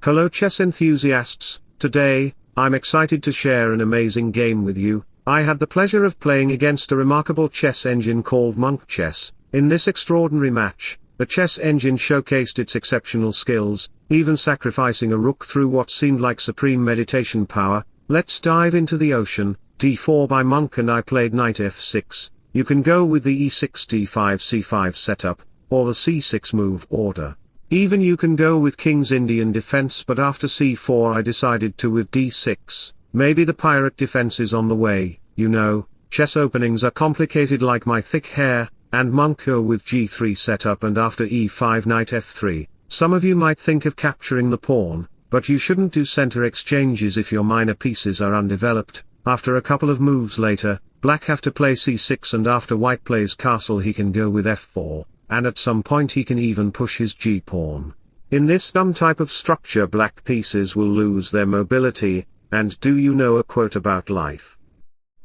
Hello chess enthusiasts, today, I'm excited to share an amazing game with you. I had the pleasure of playing against a remarkable chess engine called Monk Chess. In this extraordinary match, the chess engine showcased its exceptional skills, even sacrificing a rook through what seemed like supreme meditation power. Let's dive into the ocean. d4 by Monk and I played knight f6. You can go with the e6 d5 c5 setup, or the c6 move order. Even you can go with King's Indian defense, but after c4 I decided to with d6. Maybe the pirate defense is on the way. You know, chess openings are complicated like my thick hair, and Monk with g3 setup and after e5 knight f3. Some of you might think of capturing the pawn, but you shouldn't do center exchanges if your minor pieces are undeveloped. After a couple of moves later, black have to play c6 and after white plays castle he can go with f4. And at some point he can even push his g-pawn. In this dumb type of structure black pieces will lose their mobility, and do you know a quote about life?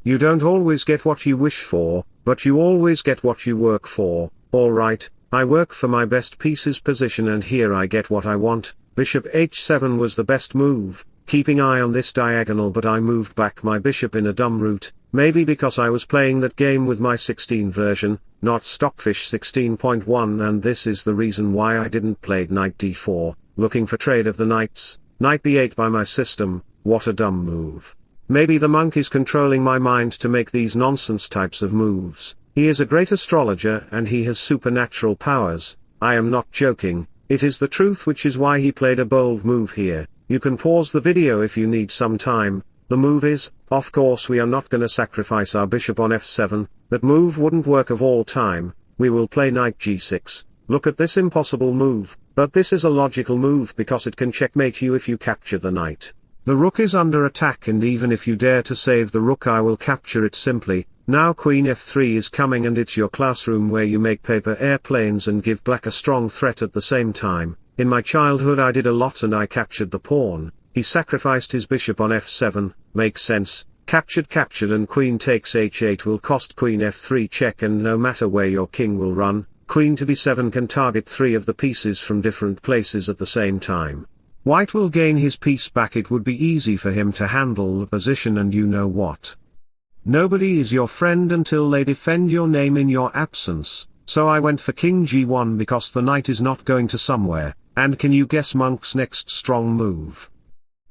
You don't always get what you wish for, but you always get what you work for. Alright, I work for my best piece's position and here I get what I want. Bishop h7 was the best move, keeping eye on this diagonal, but I moved back my bishop in a dumb route, maybe because I was playing that game with my 16 version, not Stockfish 16.1, and this is the reason why I didn't play knight d4, looking for trade of the knights. Knight b8 by my system, what a dumb move. Maybe the monk is controlling my mind to make these nonsense types of moves. He is a great astrologer and he has supernatural powers. I am not joking, it is the truth, which is why he played a bold move here. You can pause the video if you need some time. The move is, of course we are not gonna sacrifice our bishop on f7, that move wouldn't work of all time. We will play knight g6, look at this impossible move, but this is a logical move because it can checkmate you if you capture the knight. The rook is under attack and even if you dare to save the rook I will capture it simply. Now queen f3 is coming and it's your classroom where you make paper airplanes and give black a strong threat at the same time. In my childhood I did a lot and I captured the pawn. He sacrificed his bishop on f7, makes sense, captured and queen takes h8 will cost queen f3 check, and no matter where your king will run, queen to b7 can target 3 of the pieces from different places at the same time. White will gain his piece back. It would be easy for him to handle the position, and you know what? Nobody is your friend until they defend your name in your absence, so I went for king g1 because the knight is not going to somewhere, and can you guess Monk's next strong move?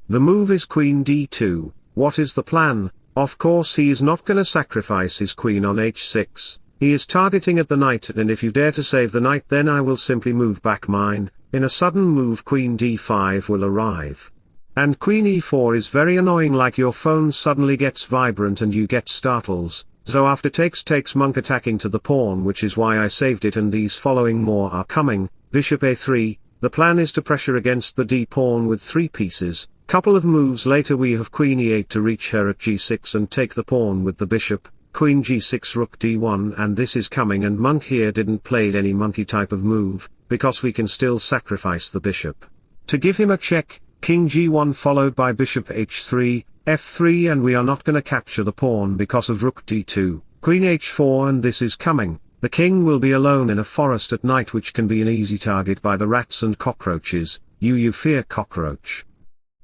The move is queen d2. What is the plan? Of course he is not gonna sacrifice his queen on h6, he is targeting at the knight, and if you dare to save the knight then I will simply move back mine. In a sudden move queen d5 will arrive. And queen e4 is very annoying, like your phone suddenly gets vibrant and you get startles. So after takes Monk attacking to the pawn, which is why I saved it, and these following more are coming. Bishop a3, the plan is to pressure against the d-pawn with 3 pieces. Couple of moves later we have queen e8 to reach her at g6 and take the pawn with the bishop, queen g6 rook d1, and this is coming, and Monk here didn't play any monkey type of move, because we can still sacrifice the bishop. To give him a check, king g1 followed by bishop h3, f3, and we are not gonna capture the pawn because of rook d2, queen h4, and this is coming. The king will be alone in a forest at night, which can be an easy target by the rats and cockroaches. You fear cockroach.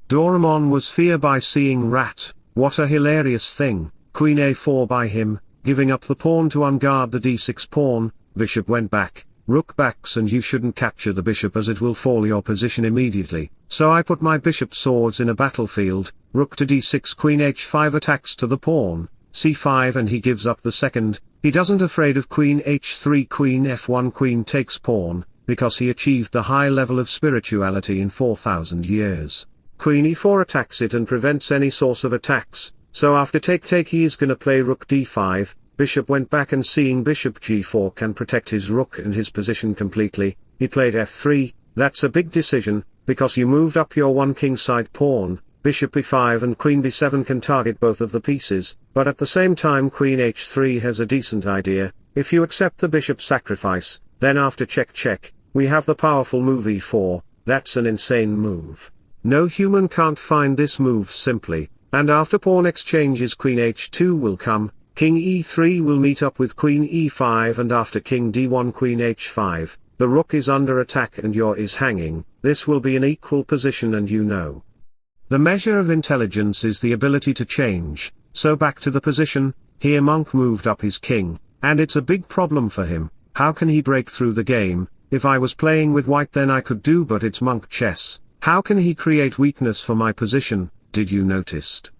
Doraemon was feared by seeing rat. What a hilarious thing. Queen a4 by him, giving up the pawn to unguard the d6 pawn. Bishop went back, rook backs, and you shouldn't capture the bishop as it will fall your position immediately. So I put my bishop swords in a battlefield. Rook to d6, queen h5 attacks to the pawn, c5, and he gives up the second. He doesn't afraid of queen h3, queen f1, queen takes pawn, because he achieved the high level of spirituality in 4,000 years. Queen e4 attacks it and prevents any source of attacks, so after take he is gonna play rook d5, bishop went back, and seeing bishop g4 can protect his rook and his position completely, he played f3. That's a big decision, because you moved up your one kingside pawn. Bishop e5 and queen b7 can target both of the pieces, but at the same time queen h3 has a decent idea. If you accept the bishop sacrifice, then after check, we have the powerful move e4, that's an insane move. No human can't find this move simply, and after pawn exchanges queen h2 will come, king e3 will meet up with queen e5, and after king d1 queen h5, the rook is under attack and your is hanging, this will be an equal position and you know. The measure of intelligence is the ability to change, so back to the position, here monk moved up his king, and it's a big problem for him. How can he break through the game? If I was playing with white then I could do, but it's monk chess. How can he create weakness for my position? Did you noticed?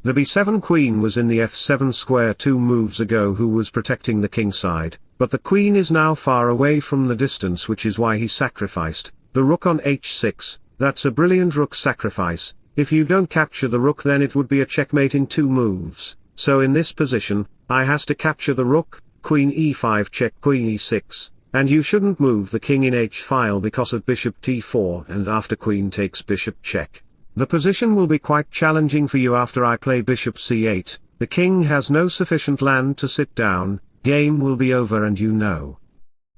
The b7 queen was in the f7 square 2 moves ago who was protecting the king side, but the queen is now far away from the distance, which is why he sacrificed the rook on h6. That's a brilliant rook sacrifice. If you don't capture the rook then it would be a checkmate in 2 moves. So in this position, I has to capture the rook, queen e5 check queen e6, and you shouldn't move the king in h-file because of bishop t4 and after queen takes bishop check. The position will be quite challenging for you after I play bishop c8, the king has no sufficient land to sit down, game will be over and you know.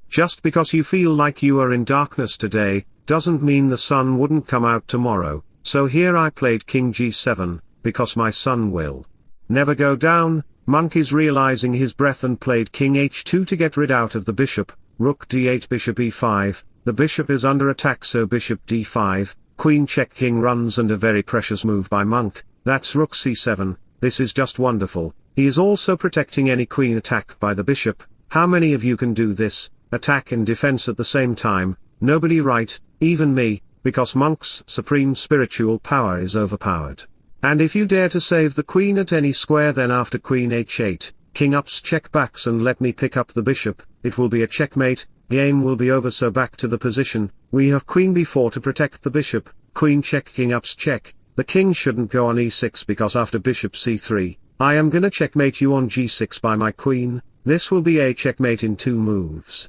Just because you feel like you are in darkness today, doesn't mean the sun wouldn't come out tomorrow, so here I played king g7, because my sun will never go down. Monk is realizing his breath and played king h2 to get rid out of the bishop, rook d8 bishop e5, the bishop is under attack so bishop d5, queen check king runs and a very precious move by monk, that's rook c7, this is just wonderful. He is also protecting any queen attack by the bishop. How many of you can do this, attack and defense at the same time? Nobody, right? Even me, because monk's supreme spiritual power is overpowered. And if you dare to save the queen at any square then after queen h8, king ups check backs and let me pick up the bishop, it will be a checkmate, game will be over so back to the position, we have queen b4 to protect the bishop, queen check king ups check, the king shouldn't go on e6 because after bishop c3, I am gonna checkmate you on g6 by my queen, this will be a checkmate in 2 moves.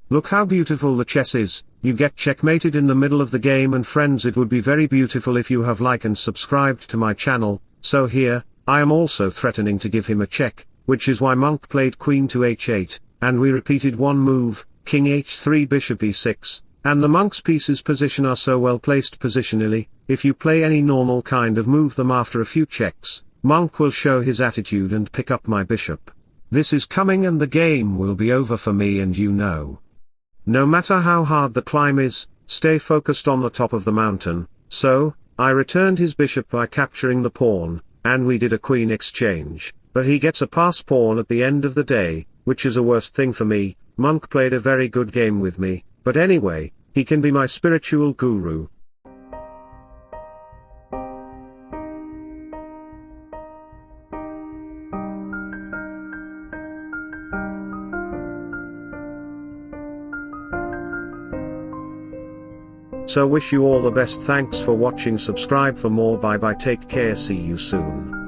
Look how beautiful the chess is, you get checkmated in the middle of the game and friends it would be very beautiful if you have liked and subscribed to my channel, so here, I am also threatening to give him a check, which is why monk played queen to h8, and we repeated 1 move, king h3 bishop e6, and the monk's pieces position are so well placed positionally, if you play any normal kind of move them after a few checks, monk will show his attitude and pick up my bishop. This is coming and the game will be over for me and you know. No matter how hard the climb is, stay focused on the top of the mountain, so, I returned his bishop by capturing the pawn, and we did a queen exchange, but he gets a pass pawn at the end of the day, which is a worse thing for me. Monk played a very good game with me, but anyway, he can be my spiritual guru. So wish you all the best, thanks for watching, subscribe for more, bye bye, take care, see you soon.